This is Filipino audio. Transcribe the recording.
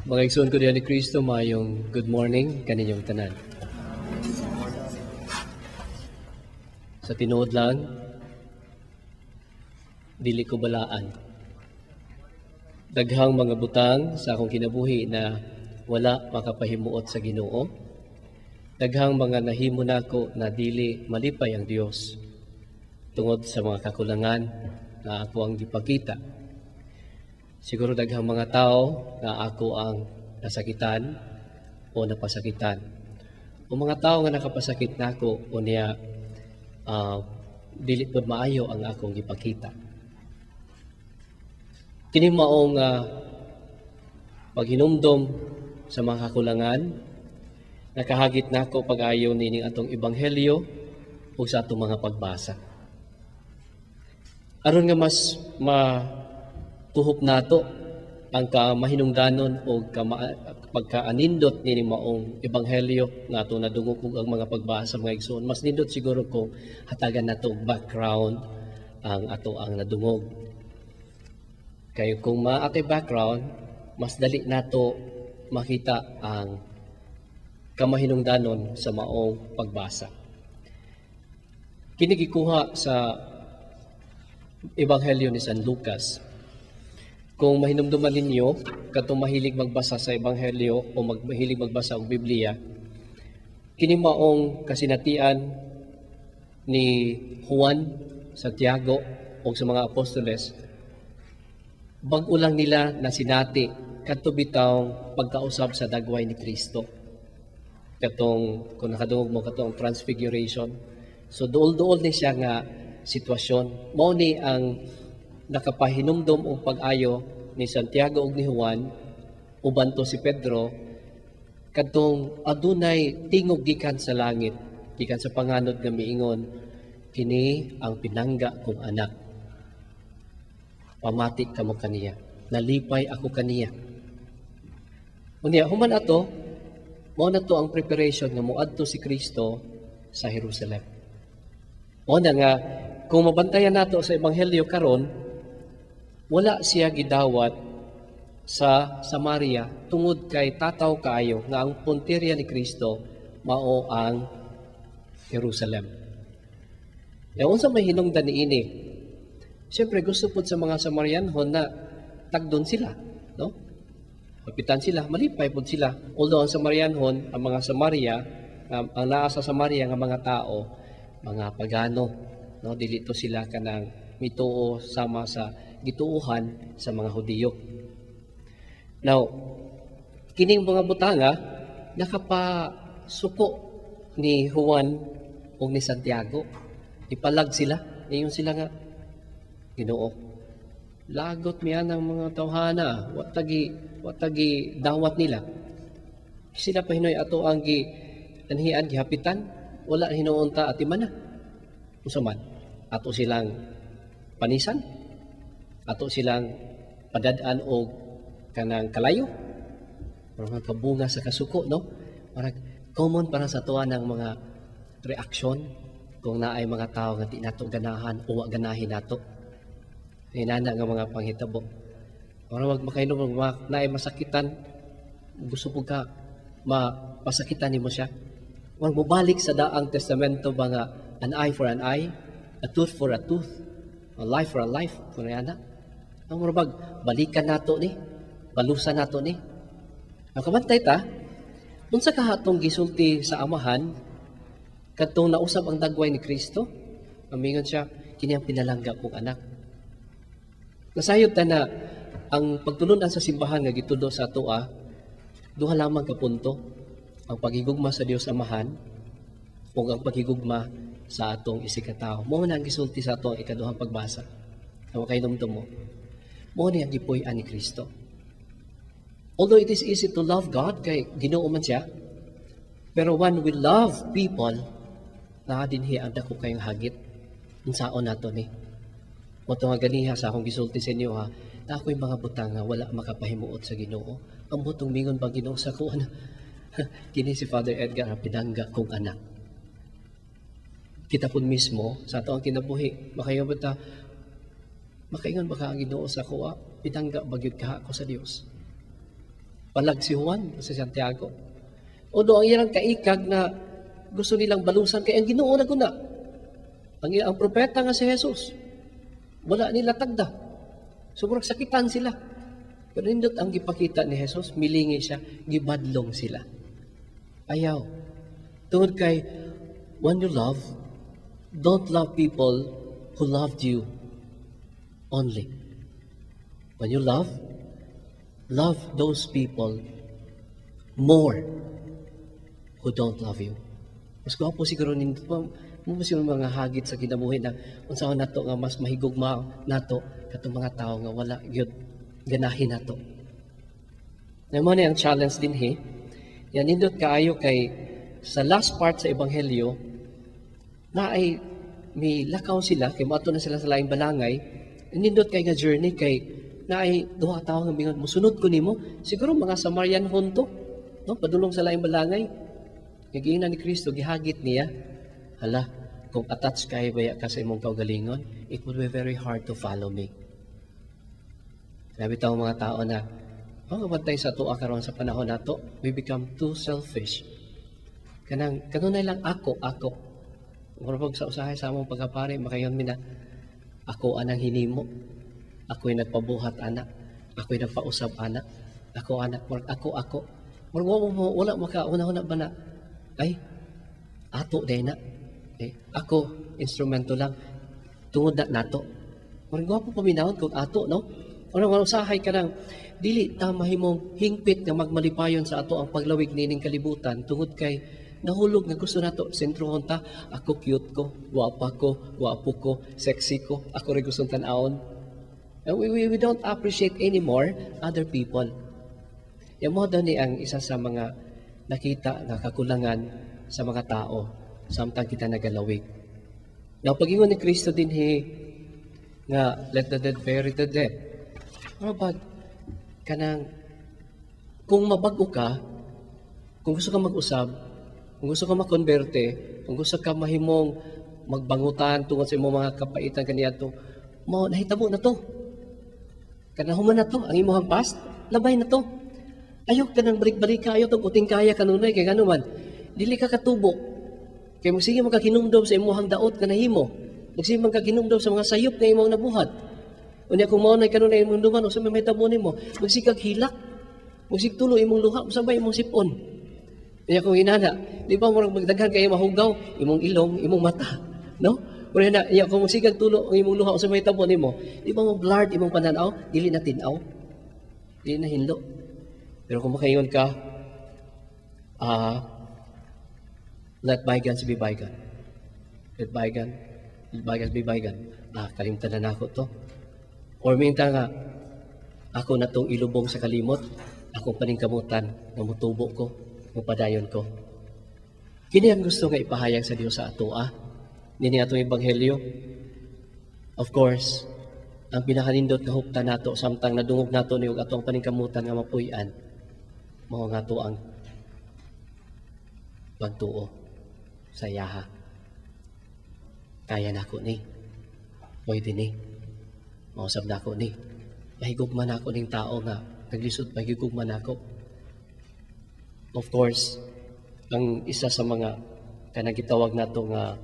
Mga igsoon ko diyan ni Kristo, mayong good morning kaninyong tanan. Sa tinuod lang, dili ko balaan. Daghang mga butang sa akong kinabuhi na wala makapahimuot sa Ginoo. Daghang mga nahimo nako na dili malipay ang Dios tungod sa mga kakulangan na ako ang gipakita. Siguro daghang mga tao na ako ang nasakitan o napasakitan. O mga tao nga nakapasakit nako o niya dili pod maayo ang akong gipakita. Kini maong paghinumdom sa mga kakulangan, nakahagit nako pag-ayo nining atong ebanghelyo o sa atong mga pagbasa. Aron nga mas tuhop nato ang mahinungdanon o pagkaanindot ni maong ebanghelyo nga ato nadungog og ang mga pagbasa mga igsoon. Mas nindot siguro kung hatagan nato og background ang ato ang nadungog. Kay kung maatay background, mas dali nato makita ang kamahinungdanon sa maong pagbasa. Kini gikuha sa ebanghelyo ni San Lucas. Kung mahinumduman ninyo, katong mahilig magbasa sa Ebanghelyo o mahilig magbasa og Biblia, kini maong kasinatian ni Juan, Santiago o sa mga apostoles, bag-o lang nila na sinati kadto bitawng pagkausab sa dagway ni Kristo. Katong, kung nakadungog mo katong transfiguration. So duol-duol ni siya nga sitwasyon. Mao ni ang nakapahinumdom o pag-ayo ni Santiago ug ni Juan uban to si Pedro kadtong adunay tingog gikan sa langit, gikan sa panganod nga miingon, kini ang pinangga kong anak. Pamati kamo kaniya, nalipay ako kaniya. Unya human ato, mao na to ang preparation nga moadto si Kristo sa Jerusalem. Mao na nga kung mabantayan nato sa ebanghelyo karon, wala siya gidawat sa Samaria tungod kay tataw kaayo nga ang punteriya ni Kristo mao ang Jerusalem. Ya unsa may hinungdan niini? Siyempre gusto pud sa mga Samarianhon na tagdon sila, no? Kapitan sila, malipay pud sila. Although ang Samarianhon, ang mga Samaria, ang naa sa Samaria nga mga tao, mga pagano, no, dili to sila kanang mituo sama sa gituuhan sa mga Hudiyo. Now, kining mga butanga nakapasuko ni Juan o ni Santiago. Ipalag sila, ngayon sila nga Ginoo. Lagot miya ng mga tawhana, watagi dawat nila. Sila pa hinoy ato ang anhian gihapitan, wala hinuon ta atiman na. Usaman, ato silang panisan, ato silang padadaan og kanang kalayo, mga kabunga sa kasuko, no? Parang common para sa tuwa ng mga reaksyon kung naay mga tao nga di nato ganahan o wa ganahin nato. Hinana nga mga panghitabo. Para wag makainom naay masakitan, gusto po ka mapasakitan nimo siya. Wag mo balik sa daang testamento ba nga an eye for an eye, a tooth for a tooth, a life for a life, kung yana. Ang murabag, balikan nato ni, balusan nato ni. Ang kamantay ta, unsa kahatong gisulti sa amahan, katong nausab ang dagway ni Kristo, amingon siya, kini ang pinalangga kong anak. Nasayod ta na ang pagtulunan sa simbahan nga gitudo sa atoa, duha lamang ka punto, ang paghigugma sa Dios Amahan o ang paghigugma sa atong isikatao. Mao na ang gisulti sa atong ikaduhang pagbasa. Ang kainumdum mo. Mao ni ang gipuy-an ni Kristo. Although it is easy to love God, kay Ginoo man siya, pero when we love people, dinhi ang dako kayong hagit. Unsaon nato ni? Moto nga ganiha sa akong gisulti sa inyo ha, na ako'y mga butang nga wala makapahimuot sa Ginoo. Ang butong mingon bang Ginoo sa kuan? Kini si Father Edgar pinangga kong anak. Kita po mismo sa ato ang kinabuhi, makaingon ba ka ang Ginoo sa kuwa? Pinangga bagyod ka ako sa Dios. Palag si Juan si Santiago. Odo ang ilang kaikag na gusto nilang balusan kay ang Ginoo na guna. Ang propeta nga si Jesus. Wala nila tagda. Sobrang sakitan sila. Pero nindot ang gipakita ni Jesus, milingi siya, gibadlong sila. Ayaw. Tungod kay, when you love, don't love people who loved you only. When you love those people more who don't love you. Mas gwapo siguro nindot mo siguro mga hagit sa kinabuhi na unsaon nato nga mas mahigugma nato katong mga tao nga wala gyud ganahin nato. Namo ni ang challenge din yan nindot kaayo kay sa last part sa ebanghelyo na ay may lakaw sila kay moadto na sila sa laing balangay. Nindot kay nga journey kay na ay duha tawo nga mingon mosunod ko nimo siguro mga Samarian honto no padulong sa laing balangay. Gigiingnan ni Kristo gihagit niya. Hala, kung attached kay baya ka sa imong kaugalingon, it would be very hard to follow me. Sabi tayo mga tao na, magabantay sa tuwa karon sa panahon nato, we become too selfish. Kanunay lang ako. Kung sa usahay sa among pagkapare, makayon mi na, ako anang hinimo, ako'y nagpabuhat anak, ako'y nagpausap anak, ako anak, ako. Wala makauna-una ba na, ay, ato day na. Ako, instrumento lang. Tungod na nato. Gwapo paminahon kung ato, no? Unang usahay ka ng, dili ta mahimong hingpit nga magmalipayon sa ato ang paglawig nining kalibutan tungod kay nahulog nga gusto nato sentrohon ta. Ako cute ko, gwapo ko, sexy ko, ako rin gustong tanawon. We don't appreciate anymore other people. Yung mo ni ang isa sa mga nakita nga kakulangan sa mga tao samtang kita nagalawig. Now, pag-ingon ni Kristo din nga let the dead bury the dead. But, kung mabago ka, kung gusto ka mag-usab, kung gusto ka makonberte, kung gusto ka mahimong magbangutan tungkol sa imong mga kapaitan kaniadto, mo nahitabo na to. Kanahuman na to, ang imong past, labay na to. Ayok ka nang balik-balik ka, ayaw to puting kaya kanunay, kay ganuman, dili ka katubok. Kaya magsige magkakinumdom sa imuhang daot ka nahimo. Magsige magkakinumdom sa mga sayop na imong nabuhat. Unya kung maunay kanunay imong duman, o sa may tabo nimo, magsige kag hilak, magsige tulo imong luha, sabay imong sipon. Unya kung inana, di ba murag magdaghan kayo mahugaw, imong ilong, imong mata, no? Pero na, kung magsige tulo imong luha, o sa may tabo nimo, di ba mo blurred imong pananaw, dili na tinaw, dili na hinlo. Pero kung makaingon ka, let bygones be bygone. Let bygones be bygone. Kalimtan na ako to. Or minta nga, ako na tong ilubong sa kalimot, akong paningkamutan, na mutubo ko, mupadayon ko. Kini ang gusto nga ipahayag sa Dios sa ato, Nini atong ebanghelyo. Of course, ang pinakanindot nga hukta nato, samtang nadungog nato ni atong paningkamutan nga mapuy-an, mao nga to ang pagtuo sa yaha. Kaya nako ni. Pwede ni. Mausap nako ni. Mahigugman ako ning tao nga naglisod mahigugman ako. Of course, ang isa sa mga kanang gitawag nato nga